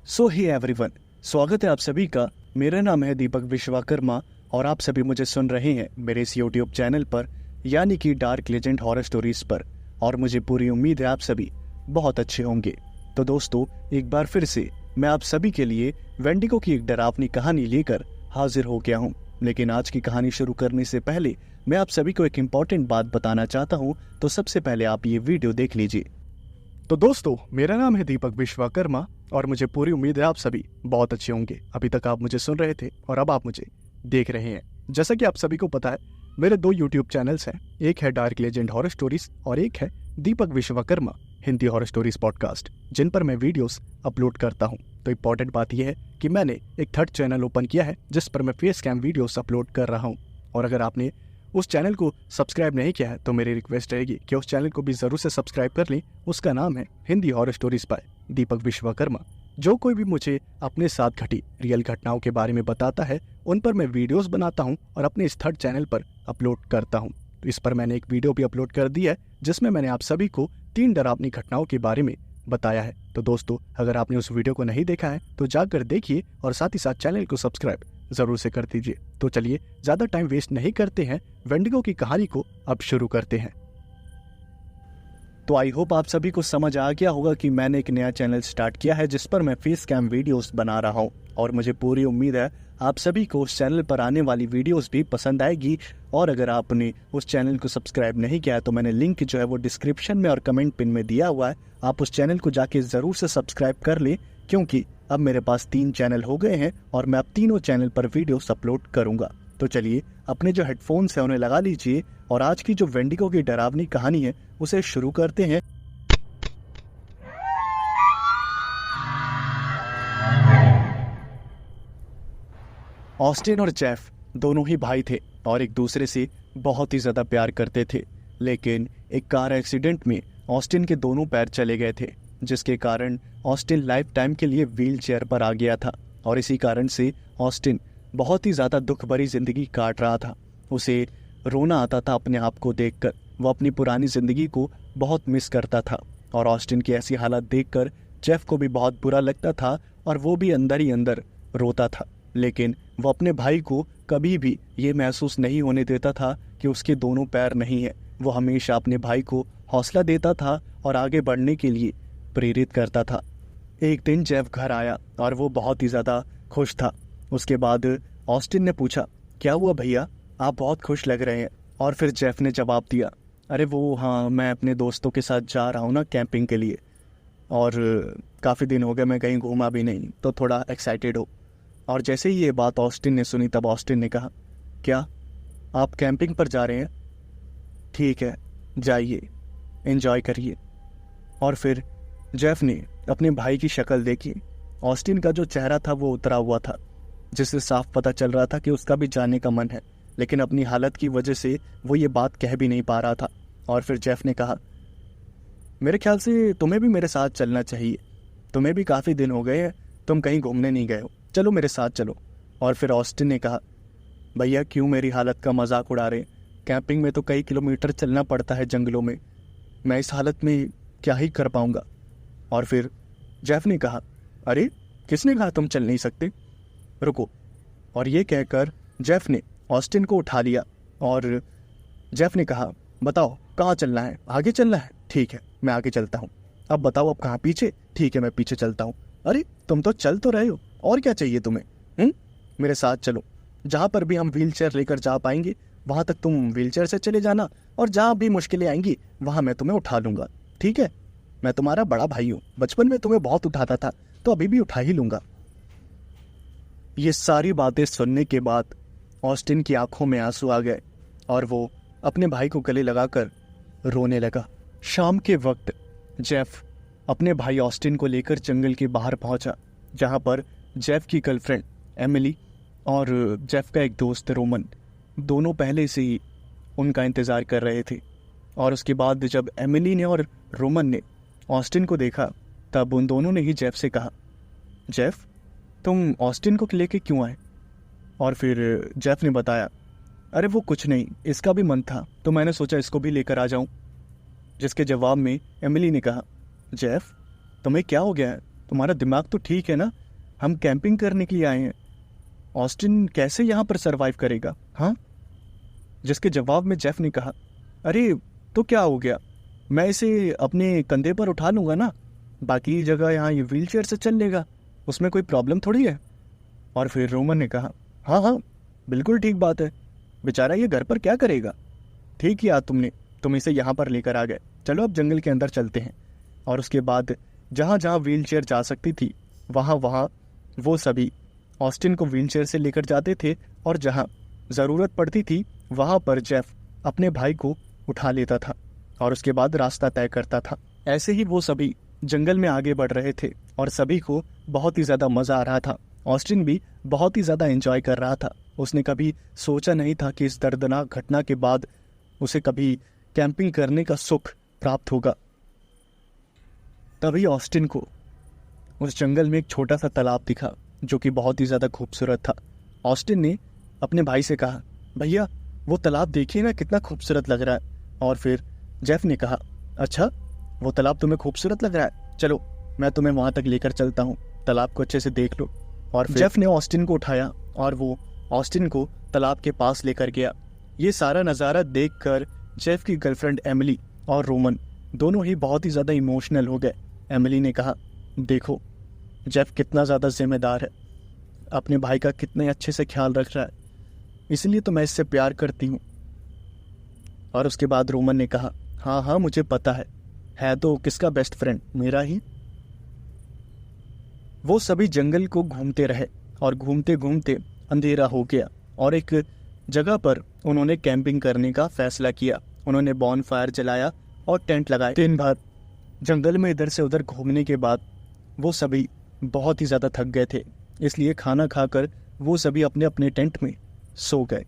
सो ही everyone, स्वागत है आप सभी का। मेरा नाम है दीपक विश्वकर्मा और आप सभी मुझे सुन रहे हैं मेरे इस यूट्यूब चैनल पर, यानी कि डार्क लेजेंड हॉरर स्टोरीज पर। और मुझे पूरी उम्मीद है आप सभी बहुत अच्छे होंगे। तो दोस्तों, एक बार फिर से मैं आप सभी के लिए वेंडिगो की एक डरावनी कहानी लेकर हाजिर हो गया हूँ। लेकिन आज की कहानी शुरू करने से पहले मैं आप सभी को एक इम्पॉर्टेंट बात बताना चाहता हूँ, तो सबसे पहले आप ये वीडियो देख लीजिए। तो दोस्तों, मेरा नाम है दीपक विश्वकर्मा और मुझे पूरी उम्मीद है आप सभी बहुत अच्छे होंगे। अभी तक आप मुझे सुन रहे थे और अब आप मुझे देख रहे हैं। जैसा कि आप सभी को पता है, मेरे दो यूट्यूब चैनल्स हैं। एक है डार्क लेजेंड हॉरर स्टोरीज और एक है Deepak Vishwakarma Hindi horror stories podcast, जिन पर मैं वीडियोस अपलोड करता हूं। तो इम्पोर्टेंट बात यह है कि मैंने एक थर्ड चैनल ओपन किया है जिस पर मैं फेस कैम वीडियोस अपलोड कर रहा हूं। और अगर आपने उस चैनल को सब्सक्राइब नहीं किया है तो मेरी रिक्वेस्ट रहेगी कि उस चैनल को भी जरूर से सब्सक्राइब कर लें। उसका नाम है हिंदी हॉरर स्टोरीज बाय दीपक विश्वकर्मा। जो कोई भी मुझे अपने साथ घटी रियल घटनाओं के बारे में बताता है, उन पर मैं वीडियोस बनाता हूं और अपने इस थर्ड चैनल पर अपलोड करता हूं। तो इस पर मैंने एक वीडियो भी अपलोड कर दी है जिसमें मैंने आप सभी को 3 डरावनी घटनाओं के बारे में बताया है। तो दोस्तों, अगर आपने उस वीडियो को नहीं देखा है तो जाकर देखिए और साथ ही साथ चैनल को सब्सक्राइब जरूर से कर दीजिए। तो चलिए, ज्यादा टाइम वेस्ट नहीं करते हैं, वेंडिगो की कहानी को अब शुरू करते हैं। तो आई होप आप सभी को समझ आ गया होगा कि मैंने एक नया चैनल स्टार्ट किया है जिस पर मैं फेस कैम वीडियोस बना रहा हूं। और मुझे पूरी उम्मीद है आप सभी को उस चैनल पर आने वाली वीडियोस भी पसंद आएगी। और अगर आपने उस चैनल को सब्सक्राइब नहीं किया है तो मैंने लिंक जो है वो डिस्क्रिप्शन में और कमेंट पिन में दिया हुआ है। आप उस चैनल को जाके जरूर से सब्सक्राइब कर लें, क्योंकि अब मेरे पास 3 चैनल हो गए हैं और मैं अब तीनों चैनल पर वीडियोस अपलोड करूंगा। तो चलिए, अपने जो हेडफोन्स हैं उन्हें लगा लीजिए और आज की जो वेंडिगो की डरावनी कहानी है उसे शुरू करते हैं। ऑस्टिन और जेफ दोनों ही भाई थे और एक दूसरे से बहुत ही ज्यादा प्यार करते थे। लेकिन एक कार एक्सीडेंट में ऑस्टिन के दोनों पैर चले गए थे, जिसके कारण ऑस्टिन लाइफ टाइम के लिए व्हील चेयर पर आ गया था। और इसी कारण से ऑस्टिन बहुत ही ज़्यादा दुख भरी जिंदगी काट रहा था। उसे रोना आता था अपने आप को देखकर। वो अपनी पुरानी जिंदगी को बहुत मिस करता था और ऑस्टिन की ऐसी हालत देखकर जेफ को भी बहुत बुरा लगता था और वो भी अंदर ही अंदर रोता था। लेकिन वो अपने भाई को कभी भी ये महसूस नहीं होने देता था कि उसके दोनों पैर नहीं है। वो हमेशा अपने भाई को हौसला देता था और आगे बढ़ने के लिए प्रेरित करता था। एक दिन जेफ घर आया और वो बहुत ही ज़्यादा खुश था। उसके बाद ऑस्टिन ने पूछा, क्या हुआ भैया, आप बहुत खुश लग रहे हैं। और फिर जेफ ने जवाब दिया, अरे वो हाँ, मैं अपने दोस्तों के साथ जा रहा हूँ ना कैंपिंग के लिए, और काफ़ी दिन हो गए मैं कहीं घूमा भी नहीं, तो थोड़ा एक्साइटेड हो। और जैसे ही ये बात ऑस्टिन ने सुनी तब ऑस्टिन ने कहा, क्या आप कैंपिंग पर जा रहे हैं? ठीक है, जाइए, एंजॉय करिए। और फिर जेफ ने अपने भाई की शक्ल देखी। ऑस्टिन का जो चेहरा था वो उतरा हुआ था, जिससे साफ पता चल रहा था कि उसका भी जाने का मन है, लेकिन अपनी हालत की वजह से वो ये बात कह भी नहीं पा रहा था। और फिर जेफ ने कहा, मेरे ख्याल से तुम्हें भी मेरे साथ चलना चाहिए, तुम्हें भी काफ़ी दिन हो गए हैं, तुम कहीं घूमने नहीं गए हो, चलो मेरे साथ चलो। और फिर ऑस्टिन ने कहा, भैया क्यों मेरी हालत का मजाक उड़ा रहे हैं? कैंपिंग में तो कई किलोमीटर चलना पड़ता है जंगलों में, मैं इस हालत में क्या ही कर पाऊंगा। और फिर जेफ ने कहा, अरे किसने कहा तुम चल नहीं सकते, रुको। और ये कहकर जेफ ने ऑस्टिन को उठा लिया और जेफ ने कहा, बताओ कहाँ चलना है, आगे चलना है? ठीक है, मैं आगे चलता हूँ। अब बताओ, अब कहाँ? पीछे? ठीक है, मैं पीछे चलता हूँ। अरे तुम तो चल तो रहे हो, और क्या चाहिए तुम्हें? मेरे साथ चलो, जहाँ पर भी हम व्हील चेयर लेकर जा पाएंगे वहाँ तक तुम व्हील चेयर से चले जाना, और जहाँ भी मुश्किलें आएंगी वहाँ मैं तुम्हें उठा लूंगा, ठीक है? मैं तुम्हारा बड़ा भाई हूँ, बचपन में तुम्हें बहुत उठाता था तो अभी भी उठा ही लूंगा। ये सारी बातें सुनने के बाद ऑस्टिन की आंखों में आंसू आ गए और वो अपने भाई को गले लगाकर रोने लगा। शाम के वक्त जेफ अपने भाई ऑस्टिन को लेकर जंगल के बाहर पहुंचा, जहां पर जेफ की गर्लफ्रेंड एमिली और जेफ का एक दोस्त रोमन दोनों पहले से ही उनका इंतज़ार कर रहे थे। और उसके बाद जब एमिली ने और रोमन ने ऑस्टिन को देखा तब उन दोनों ने ही जेफ से कहा, जेफ तुम ऑस्टिन को लेके क्यों आए? और फिर जेफ ने बताया, अरे वो कुछ नहीं, इसका भी मन था तो मैंने सोचा इसको भी लेकर आ जाऊं। जिसके जवाब में एमिली ने कहा, जेफ तुम्हें क्या हो गया है? तुम्हारा दिमाग तो ठीक है ना? हम कैंपिंग करने के लिए आए हैं। ऑस्टिन कैसे यहाँ पर सरवाइव करेगा? हाँ। जिसके जवाब में जेफ ने कहा, अरे तो क्या हो गया, मैं इसे अपने कंधे पर उठा लूँगा ना, बाकी जगह यहाँ ये व्हील चेयर से चल लेगा, उसमें कोई प्रॉब्लम थोड़ी है। और फिर रोमन ने कहा, हाँ हाँ बिल्कुल ठीक बात है, बेचारा ये घर पर क्या करेगा। ठीक किया तुम इसे यहाँ पर लेकर आ गए। चलो अब जंगल के अंदर चलते हैं। और उसके बाद जहाँ जहाँ व्हील चेयर जा सकती थी वहाँ वो सभी ऑस्टिन को व्हील चेयर से लेकर जाते थे, और जहाँ ज़रूरत पड़ती थी वहाँ पर जेफ अपने भाई को उठा लेता था और उसके बाद रास्ता तय करता था। ऐसे ही वो सभी जंगल में आगे बढ़ रहे थे और सभी को बहुत ही ज़्यादा मज़ा आ रहा था। ऑस्टिन भी बहुत ही ज़्यादा एंजॉय कर रहा था। उसने कभी सोचा नहीं था कि इस दर्दनाक घटना के बाद उसे कभी कैंपिंग करने का सुख प्राप्त होगा। तभी ऑस्टिन को उस जंगल में एक छोटा सा तालाब दिखा जो कि बहुत ही ज़्यादा खूबसूरत था। ऑस्टिन ने अपने भाई से कहा, भैया वो तालाब देखिए ना, कितना खूबसूरत लग रहा है। और फिर जेफ ने कहा, अच्छा वो तालाब तुम्हें खूबसूरत लग रहा है, चलो मैं तुम्हें वहाँ तक लेकर चलता हूँ, तालाब को अच्छे से देख लो। और फिर जेफ ने ऑस्टिन को उठाया और वो ऑस्टिन को तालाब के पास लेकर गया। ये सारा नज़ारा देखकर जेफ की गर्लफ्रेंड एमिली और रोमन दोनों ही बहुत ही ज़्यादा इमोशनल हो गए। एमिली ने कहा, देखो जेफ कितना ज़्यादा जिम्मेदार है, अपने भाई का कितने अच्छे से ख्याल रख रहा है, इसलिए तो मैं इससे प्यार करती हूँ। और उसके बाद रोमन ने कहा, हाँ हाँ मुझे पता है तो किसका बेस्ट फ्रेंड, मेरा ही। वो सभी जंगल को घूमते रहे और घूमते घूमते अंधेरा हो गया और एक जगह पर उन्होंने कैंपिंग करने का फैसला किया। उन्होंने बॉनफायर जलाया और टेंट लगाए। दिन भर जंगल में इधर से उधर घूमने के बाद वो सभी बहुत ही ज़्यादा थक गए थे, इसलिए खाना खाकर वो सभी अपने अपने टेंट में सो गए।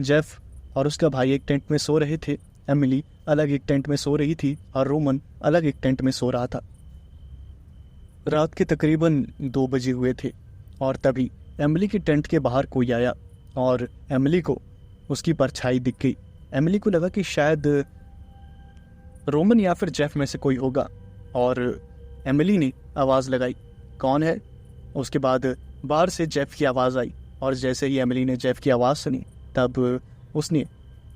जेफ और उसका भाई एक टेंट में सो रहे थे, एमिली अलग एक टेंट में सो रही थी और रोमन अलग एक टेंट में सो रहा था। रात के तकरीबन 2 बजे हुए थे और तभी एमिली के टेंट के बाहर कोई आया और एमिली को उसकी परछाई दिख गई। एमिली को लगा कि शायद रोमन या फिर जेफ में से कोई होगा और एमिली ने आवाज़ लगाई, कौन है? उसके बाद बाहर से जेफ की आवाज़ आई और जैसे ही एमिली ने जेफ की आवाज़ सुनी तब उसने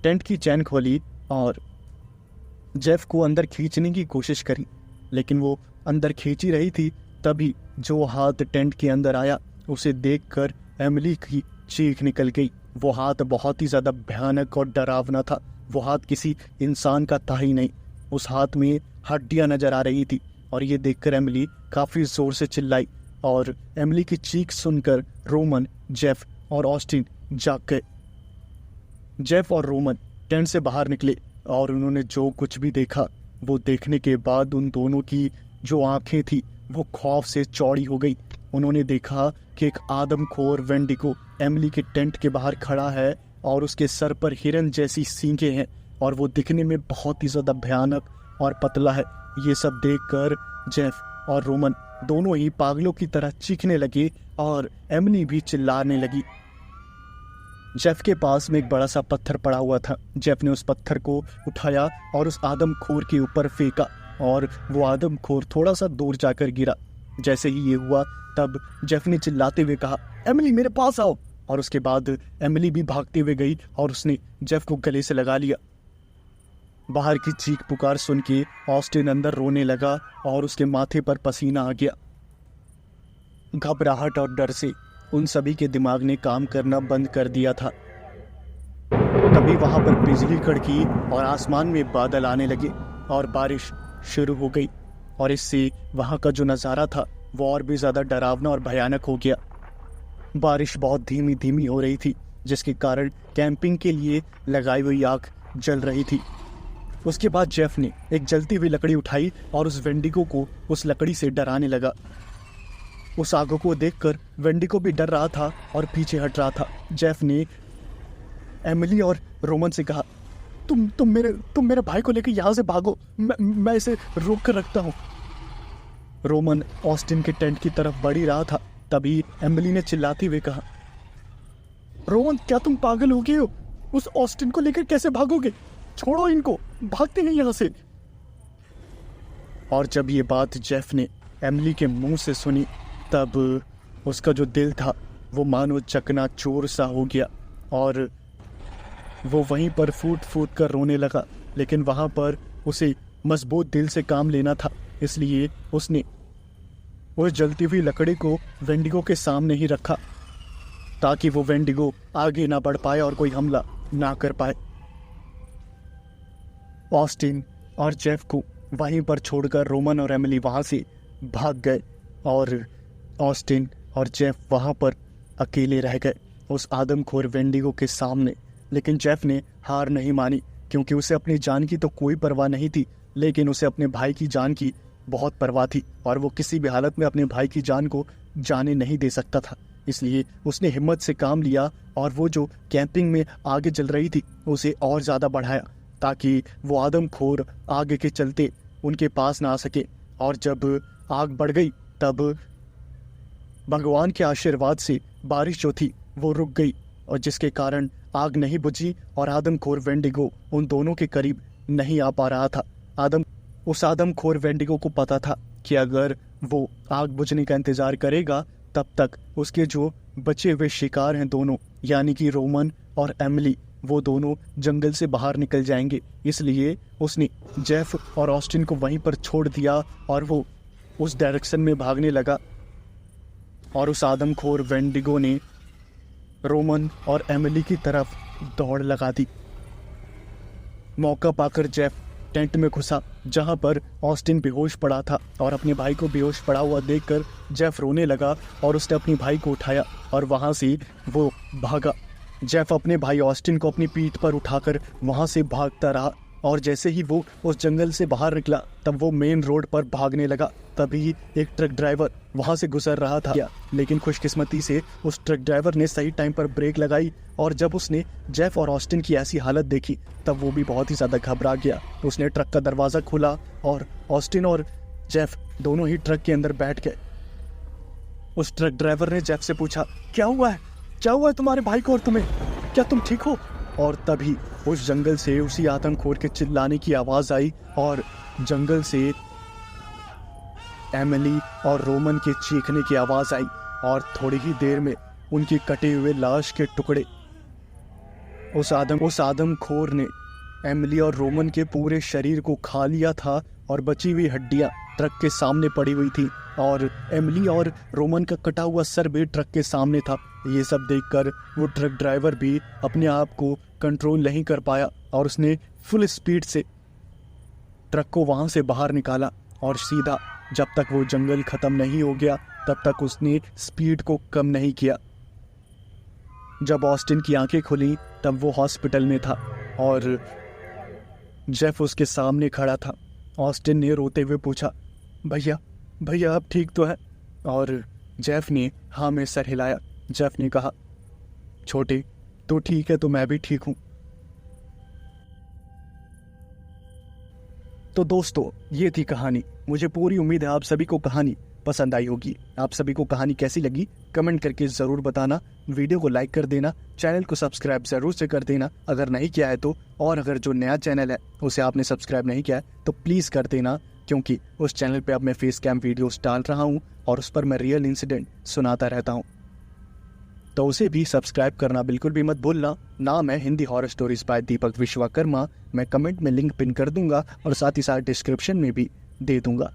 टेंट की चैन खोली और जेफ को अंदर खींचने की कोशिश करी, लेकिन वो अंदर खींच ही रही थी। तभी जो हाथ टेंट के अंदर आया उसे देखकर एमिली की चीख निकल गई। वो हाथ बहुत ही ज़्यादा भयानक और डरावना था। वो हाथ किसी इंसान का था ही नहीं, उस हाथ में हड्डियां नजर आ रही थी और ये देखकर एमिली काफ़ी ज़ोर से चिल्लाई और एमिली की चीख सुनकर रोमन, जेफ और ऑस्टिन जाग गए। जेफ और रोमन टेंट से बाहर निकले और उन्होंने जो कुछ भी देखा वो देखने के बाद उन दोनों की जो आंखें थी वो खौफ से चौड़ी हो गई। उन्होंने देखा कि एक आदमखोर वेंडिगो एमिली के टेंट के बाहर खड़ा है और उसके सर पर हिरन जैसी सींगें हैं और वो दिखने में बहुत ही ज़्यादा भयानक और पतला है। ये सब देखकर जेफ और रोमन दोनों ही पागलों की तरह चीखने लगे और एमिली भी चिल्लाने लगी। जेफ के पास में एक बड़ा सा पत्थर पड़ा हुआ था। जेफ ने उस पत्थर को उठाया और उस आदमखोर के ऊपर फेंका और वो आदमखोर थोड़ा सा दूर जाकर गिरा। जैसे ही ये हुआ तब जेफ ने चिल्लाते हुए कहा, एमिली मेरे पास आओ। और उसके बाद एमिली भी भागते हुए गई और उसने जेफ को गले से लगा लिया। बाहर की चीख पुकार सुन के ऑस्टिन अंदर रोने लगा और उसके माथे पर पसीना आ गया। घबराहट और डर से उन सभी के दिमाग ने काम करना बंद कर दिया था। तभी वहां पर बिजली कड़की और आसमान में बादल आने लगे और बारिश शुरू हो गई और इससे वहां का जो नज़ारा था वो और भी ज़्यादा डरावना और भयानक हो गया। बारिश बहुत धीमी धीमी हो रही थी जिसके कारण कैंपिंग के लिए लगाई हुई आग जल रही थी। उसके बाद जेफ ने एक जलती हुई लकड़ी उठाई और उस वेंडिगो को उस लकड़ी से डराने लगा। उस आग को देखकर वेंडिगो भी डर रहा था और पीछे हट रहा था। जेफ ने एमिली और रोमन से कहा, तुम मेरे भाई को लेकर यहाँ से भागो, मैं इसे रोक कर रखता हूँ। रोमन ऑस्टिन के टेंट की तरफ बढ़ ही रहा था। तभी एमिली ने चिल्लाते हुए कहा, रोमन क्या तुम पागल हो गए हो? उस ऑस्टिन को लेकर कैसे भागोगे? छोड़ो इनको, भागते हैं यहाँ से। और जब ये बात जेफ ने एमिली के मुंह से सुनी तब उसका जो दिल था वो मानो चकनाचूर सा हो गया और वो वहीं पर फूट फूट कर रोने लगा। लेकिन वहाँ पर उसे मजबूत दिल से काम लेना था, इसलिए उसने उस जलती हुई लकड़ी को वेंडिगो के सामने ही रखा ताकि वो वेंडिगो आगे ना बढ़ पाए और कोई हमला ना कर पाए। ऑस्टिन और जेफ को वहीं पर छोड़कर रोमन और एमिली वहाँ से भाग गए और ऑस्टिन और जेफ वहाँ पर अकेले रह गए उस आदमखोर वेंडिगो के सामने। लेकिन जेफ ने हार नहीं मानी क्योंकि उसे अपनी जान की तो कोई परवाह नहीं थी, लेकिन उसे अपने भाई की जान की बहुत परवाह थी और वो किसी भी हालत में अपने भाई की जान को जाने नहीं दे सकता था। इसलिए उसने हिम्मत से काम लिया और वो जो कैंपिंग में आगे चल रही थी उसे और ज़्यादा बढ़ाया ताकि वो आदमखोर आगे के चलते उनके पास ना आ सके। और जब आग बढ़ गई तब भगवान के आशीर्वाद से बारिश जो थी वो रुक गई और जिसके कारण आग नहीं बुझी और आदमखोर वेंडिगो उन दोनों के करीब नहीं आ पा रहा था। उस आदमखोर वेंडिगो को पता था कि अगर वो आग बुझने का इंतजार करेगा तब तक उसके जो बचे हुए शिकार हैं दोनों, यानी कि रोमन और एमिली, वो दोनों जंगल से बाहर निकल जाएंगे। इसलिए उसने जेफ और ऑस्टिन को वहीं पर छोड़ दिया और वो उस डायरेक्शन में भागने लगा और उस आदमखोर वेंडिगो ने रोमन और एमिली की तरफ दौड़ लगा दी। मौका पाकर जेफ टेंट में घुसा जहां पर ऑस्टिन बेहोश पड़ा था और अपने भाई को बेहोश पड़ा हुआ देखकर जेफ रोने लगा और उसने अपने भाई को उठाया और वहां से वो भागा। जेफ अपने भाई ऑस्टिन को अपनी पीठ पर उठाकर वहां से भागता रहा और जैसे ही वो उस जंगल से बाहर निकला तब वो मेन रोड पर भागने लगा। तभी एक ट्रक ड्राइवर वहां से गुजर रहा था, लेकिन खुशकिस्मती से उस ट्रक ड्राइवर ने सही टाइम पर ब्रेक लगाई और जब उसने जेफ और ऑस्टिन की ऐसी हालत देखी तब वो भी बहुत ही ज़्यादा घबरा गया। उसने ट्रक का दरवाज़ा खोला और ऑस्टिन और जेफ दोनों ही ट्रक के अंदर बैठ गए। उस ट्रक ड्राइवर ने जेफ से पूछा, क्या हुआ है तुम्हारे भाई को और तुम्हें, क्या तुम ठीक हो? और तभी उस जंगल से उसी आदमखोर के चिल्लाने की आवाज़ आई और जंगल से एमिली और रोमन के चीखने की आवाज़ आई और थोड़ी ही देर में उनकी कटे हुए लाश के टुकड़े उस आदमखोर ने एमिली और रोमन के पूरे शरीर को खा लिया था और बची हुई हड्डियां ट्रक के सामने पड़ी हुई थी और एमिली और रोमन का कटा हुआ सर भी ट्रक के सामने था। ये सब देखकर वो ट्रक ड्राइवर भी अपने आप को कंट्रोल नहीं कर पाया और उसने फुल स्पीड से ट्रक को वहां से बाहर निकाला और सीधा जब तक वो जंगल खत्म नहीं हो गया तब तक उसने स्पीड को कम नहीं किया। जब ऑस्टिन की आंखें खुली तब वो हॉस्पिटल में था और जेफ उसके सामने खड़ा था। ऑस्टिन ने रोते हुए पूछा, भैया आप ठीक तो है? और जेफ ने हाँ में सर हिलाया। जेफ ने कहा, छोटे तो ठीक है तो मैं भी ठीक हूँ। तो दोस्तों ये थी कहानी। मुझे पूरी उम्मीद है आप सभी को कहानी पसंद आई होगी। आप सभी को कहानी कैसी लगी कमेंट करके ज़रूर बताना। वीडियो को लाइक कर देना, चैनल को सब्सक्राइब ज़रूर से कर देना अगर नहीं किया है तो, और अगर जो नया चैनल है उसे आपने सब्सक्राइब नहीं किया है तो प्लीज़ कर देना, क्योंकि उस चैनल पे अब मैं फेस कैम वीडियोस डाल रहा हूँ और उस पर मैं रियल इंसिडेंट सुनाता रहता हूँ, तो उसे भी सब्सक्राइब करना बिल्कुल भी मत भूलना। नाम है हिंदी हॉरर स्टोरीज बाय दीपक विश्वकर्मा। मैं कमेंट में लिंक पिन कर दूंगा और साथ ही साथ डिस्क्रिप्शन में भी दे दूंगा।